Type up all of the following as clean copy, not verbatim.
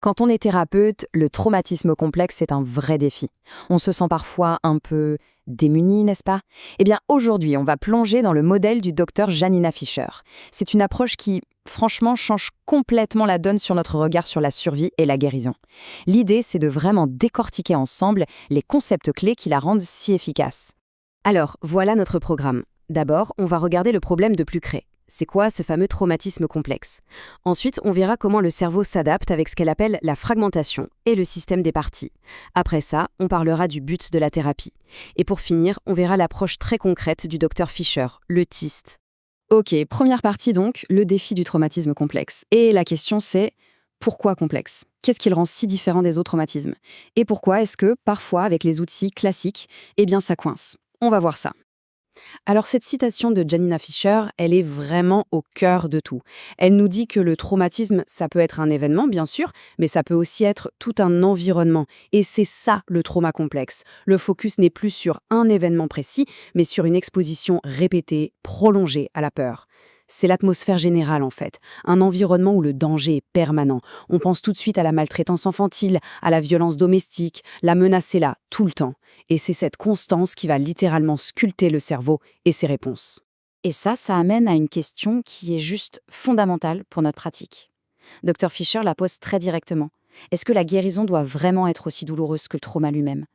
Quand on est thérapeute, le traumatisme complexe est un vrai défi. On se sent parfois un peu démuni, n'est-ce pas? Eh bien, aujourd'hui, on va plonger dans le modèle du docteur Janina Fischer. C'est une approche qui, franchement, change complètement la donne sur notre regard sur la survie et la guérison. L'idée, c'est de vraiment décortiquer ensemble les concepts clés qui la rendent si efficace. Alors, voilà notre programme. D'abord, on va regarder le problème de plus près. C'est quoi ce fameux traumatisme complexe? Ensuite, on verra comment le cerveau s'adapte avec ce qu'elle appelle la fragmentation et le système des parties. Après ça, on parlera du but de la thérapie. Et pour finir, on verra l'approche très concrète du docteur Fischer, le TIST. Ok, première partie donc, le défi du traumatisme complexe. Et la question c'est, pourquoi complexe? Qu'est-ce qui le rend si différent des autres traumatismes? Et pourquoi est-ce que, parfois, avec les outils classiques, eh bien ça coince? On va voir ça. Alors cette citation de Janina Fischer, elle est vraiment au cœur de tout. Elle nous dit que le traumatisme, ça peut être un événement, bien sûr, mais ça peut aussi être tout un environnement. Et c'est ça le trauma complexe. Le focus n'est plus sur un événement précis, mais sur une exposition répétée, prolongée à la peur. C'est l'atmosphère générale en fait, un environnement où le danger est permanent. On pense tout de suite à la maltraitance infantile, à la violence domestique, la menace est là, tout le temps. Et c'est cette constance qui va littéralement sculpter le cerveau et ses réponses. Et ça amène à une question qui est juste fondamentale pour notre pratique. Dr Fischer la pose très directement. Est-ce que la guérison doit vraiment être aussi douloureuse que le trauma lui-même?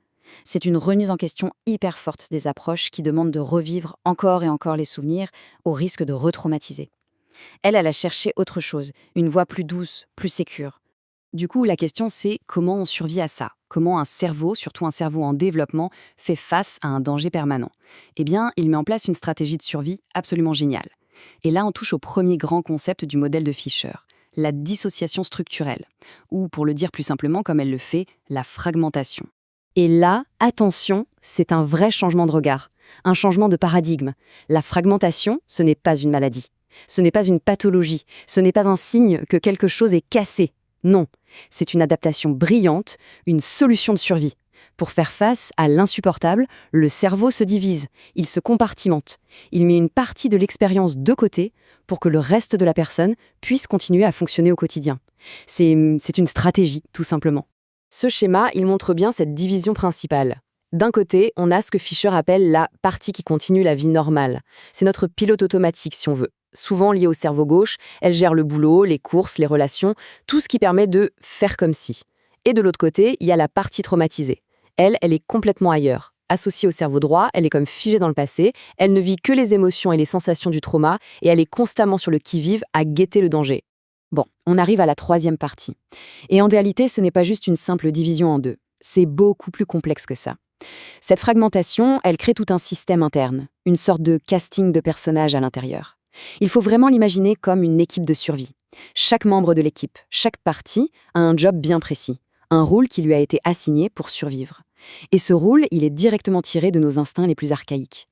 C'est une remise en question hyper forte des approches qui demandent de revivre encore et encore les souvenirs au risque de retraumatiser. Elle a cherché autre chose, une voie plus douce, plus sécure. Du coup, la question c'est comment on survit à ça? Comment un cerveau, surtout un cerveau en développement, fait face à un danger permanent? Eh bien, il met en place une stratégie de survie absolument géniale. Et là, on touche au premier grand concept du modèle de Fischer, la dissociation structurelle, ou pour le dire plus simplement comme elle le fait, la fragmentation. Et là, attention, c'est un vrai changement de regard, un changement de paradigme. La fragmentation, ce n'est pas une maladie. Ce n'est pas une pathologie. Ce n'est pas un signe que quelque chose est cassé. Non, c'est une adaptation brillante, une solution de survie. Pour faire face à l'insupportable, le cerveau se divise, il se compartimente. Il met une partie de l'expérience de côté pour que le reste de la personne puisse continuer à fonctionner au quotidien. C'est une stratégie, tout simplement. Ce schéma, il montre bien cette division principale. D'un côté, on a ce que Fischer appelle la partie qui continue la vie normale. C'est notre pilote automatique, si on veut. Souvent liée au cerveau gauche, elle gère le boulot, les courses, les relations, tout ce qui permet de faire comme si. Et de l'autre côté, il y a la partie traumatisée. Elle est complètement ailleurs. Associée au cerveau droit, elle est comme figée dans le passé, elle ne vit que les émotions et les sensations du trauma, et elle est constamment sur le qui-vive à guetter le danger. Bon, on arrive à la troisième partie. Et en réalité, ce n'est pas juste une simple division en deux. C'est beaucoup plus complexe que ça. Cette fragmentation, elle crée tout un système interne, une sorte de casting de personnages à l'intérieur. Il faut vraiment l'imaginer comme une équipe de survie. Chaque membre de l'équipe, chaque partie, a un job bien précis, un rôle qui lui a été assigné pour survivre. Et ce rôle, il est directement tiré de nos instincts les plus archaïques.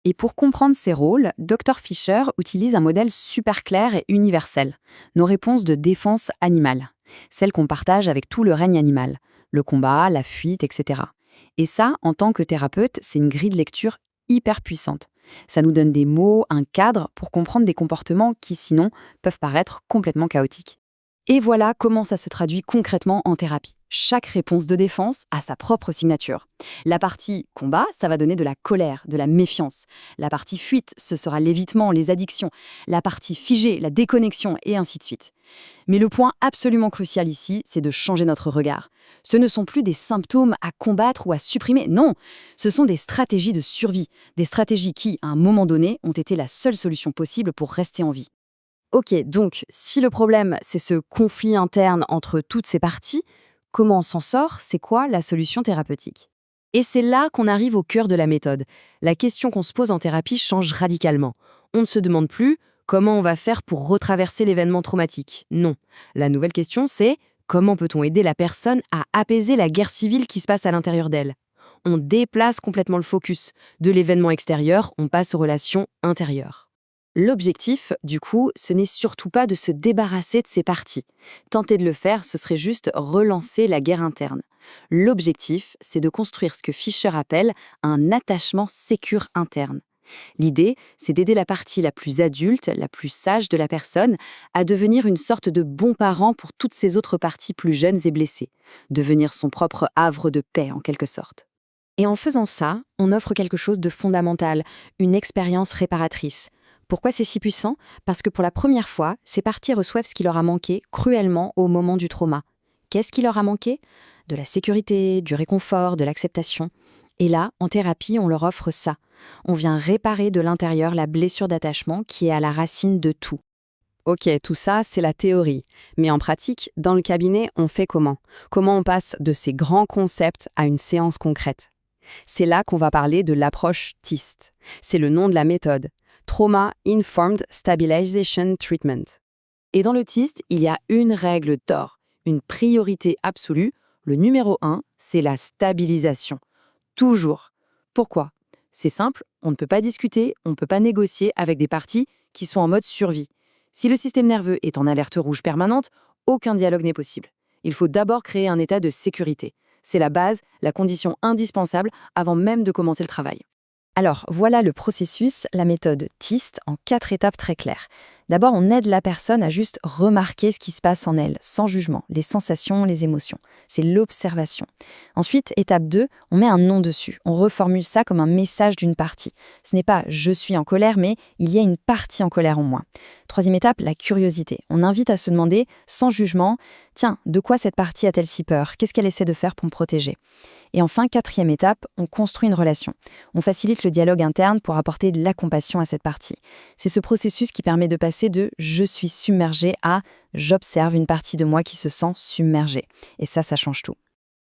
Et pour comprendre ces rôles, Dr Fischer utilise un modèle super clair et universel, nos réponses de défense animale, celles qu'on partage avec tout le règne animal, le combat, la fuite, etc. Et ça, en tant que thérapeute, c'est une grille de lecture hyper puissante. Ça nous donne des mots, un cadre pour comprendre des comportements qui, sinon, peuvent paraître complètement chaotiques. Et voilà comment ça se traduit concrètement en thérapie. Chaque réponse de défense a sa propre signature. La partie combat, ça va donner de la colère, de la méfiance. La partie fuite, ce sera l'évitement, les addictions. La partie figée, la déconnexion, et ainsi de suite. Mais le point absolument crucial ici, c'est de changer notre regard. Ce ne sont plus des symptômes à combattre ou à supprimer, non. Ce sont des stratégies de survie, des stratégies qui, à un moment donné, ont été la seule solution possible pour rester en vie. Ok, donc, si le problème, c'est ce conflit interne entre toutes ces parties, comment on s'en sort? C'est quoi la solution thérapeutique? Et c'est là qu'on arrive au cœur de la méthode. La question qu'on se pose en thérapie change radicalement. On ne se demande plus comment on va faire pour retraverser l'événement traumatique. Non. La nouvelle question, c'est comment peut-on aider la personne à apaiser la guerre civile qui se passe à l'intérieur d'elle? On déplace complètement le focus. De l'événement extérieur, on passe aux relations intérieures. L'objectif, du coup, ce n'est surtout pas de se débarrasser de ces parties. Tenter de le faire, ce serait juste relancer la guerre interne. L'objectif, c'est de construire ce que Fischer appelle un attachement sécure interne. L'idée, c'est d'aider la partie la plus adulte, la plus sage de la personne, à devenir une sorte de bon parent pour toutes ces autres parties plus jeunes et blessées, devenir son propre havre de paix en quelque sorte. Et en faisant ça, on offre quelque chose de fondamental, une expérience réparatrice. Pourquoi c'est si puissant? Parce que pour la première fois, ces parties reçoivent ce qui leur a manqué cruellement au moment du trauma. Qu'est-ce qui leur a manqué? De la sécurité, du réconfort, de l'acceptation. Et là, en thérapie, on leur offre ça. On vient réparer de l'intérieur la blessure d'attachement qui est à la racine de tout. Ok, tout ça, c'est la théorie. Mais en pratique, dans le cabinet, on fait comment? Comment on passe de ces grands concepts à une séance concrète? C'est là qu'on va parler de l'approche TIST. C'est le nom de la méthode. Trauma Informed Stabilization Treatment. Et dans le TIST, il y a une règle d'or, une priorité absolue. Le numéro 1, c'est la stabilisation. Toujours. Pourquoi? C'est simple, on ne peut pas discuter, on ne peut pas négocier avec des parties qui sont en mode survie. Si le système nerveux est en alerte rouge permanente, aucun dialogue n'est possible. Il faut d'abord créer un état de sécurité. C'est la base, la condition indispensable avant même de commencer le travail. Alors, voilà le processus, la méthode TIST, en 4 étapes très claires. D'abord, on aide la personne à juste remarquer ce qui se passe en elle, sans jugement, les sensations, les émotions. C'est l'observation. Ensuite, étape 2, on met un nom dessus. On reformule ça comme un message d'une partie. Ce n'est pas « je suis en colère », mais « il y a une partie en colère en moi ». Troisième étape, la curiosité. On invite à se demander, sans jugement, « Tiens, de quoi cette partie a-t-elle si peur? Qu'est-ce qu'elle essaie de faire pour me protéger ?» Et enfin, 4e étape, on construit une relation. On facilite le dialogue interne pour apporter de la compassion à cette partie. C'est ce processus qui permet de passer de « je suis submergé » à « j'observe une partie de moi qui se sent submergée ». Et ça change tout.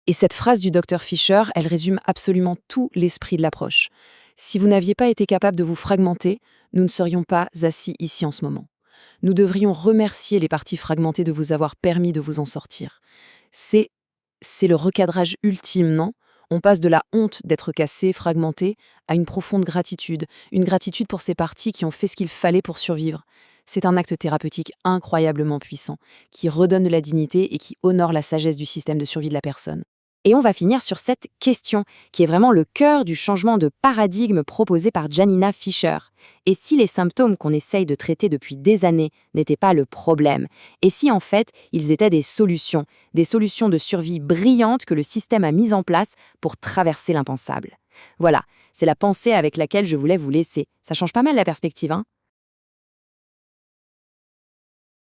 Et cette phrase du Dr Fisher, elle résume absolument tout l'esprit de l'approche. Si vous n'aviez pas été capable de vous fragmenter, nous ne serions pas assis ici en ce moment. Nous devrions remercier les parties fragmentées de vous avoir permis de vous en sortir. C'est le recadrage ultime, non? On passe de la honte d'être cassé, fragmenté, à une profonde gratitude. Une gratitude pour ces parties qui ont fait ce qu'il fallait pour survivre. C'est un acte thérapeutique incroyablement puissant, qui redonne de la dignité et qui honore la sagesse du système de survie de la personne. Et on va finir sur cette question, qui est vraiment le cœur du changement de paradigme proposé par Janina Fisher. Et si les symptômes qu'on essaye de traiter depuis des années n'étaient pas le problème? Et si en fait, ils étaient des solutions de survie brillantes que le système a mises en place pour traverser l'impensable? Voilà, c'est la pensée avec laquelle je voulais vous laisser. Ça change pas mal la perspective, hein?